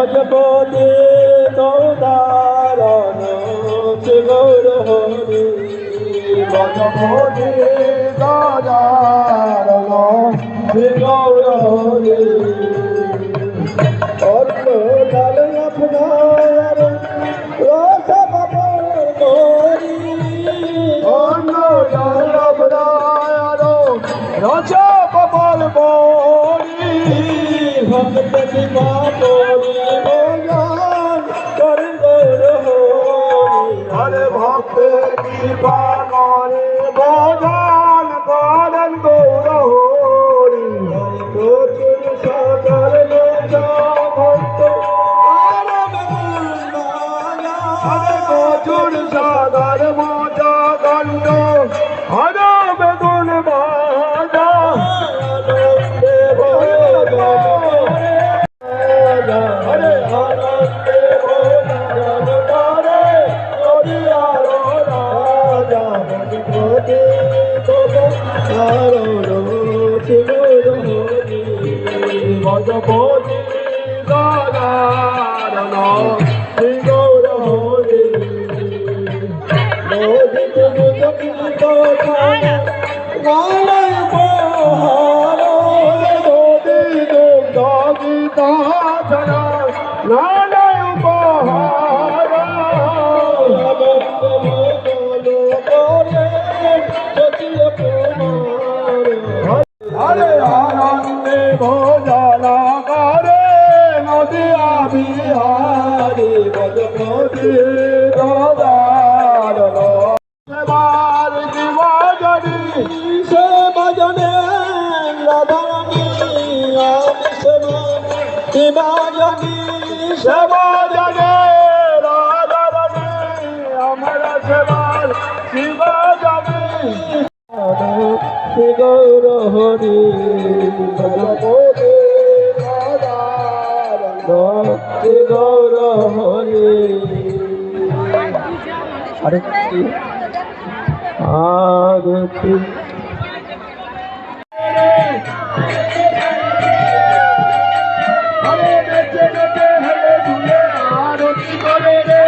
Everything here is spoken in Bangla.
ভজপতি তোদারণ গৌর হরি ভজপতি তোদারণ গৌর হরি অর্থ লাল আপনার রস করি অন্য লাল আপনার রস কবল বরি ভক্ত শিবা বরি ভজন করে গৌর হরি হরে ভক্ত শিবা করে ভজন করেন গৌর হরি প্রচুর সকল ভক্ত হরে প্রচুর সাগর মজা গণ্ড হরে বেদুন বাজা হরে আনন্দে ভোজন করে হরিয়ার রাজা ভজপতি ভজপতি দাদারণ গৌর হরি মোদিত মুদিত নালয় পহার মোদিত গীত নালয় পহার হরে আনন্দে ভোজন করে নদিয়া বিহারি ভজপতি দাদারণ সেবার জীবজনী সে ভজনে রাধারণী আমি সেবাজনী সেবাজনে রাধারণী আমার সেবার শিবজনী গৌর হরি ভজপতি দাদারণ গৌর হরি আরতি আরতি হরে বেঁচে বেঁচে হরে ধুলে আরতি করে রে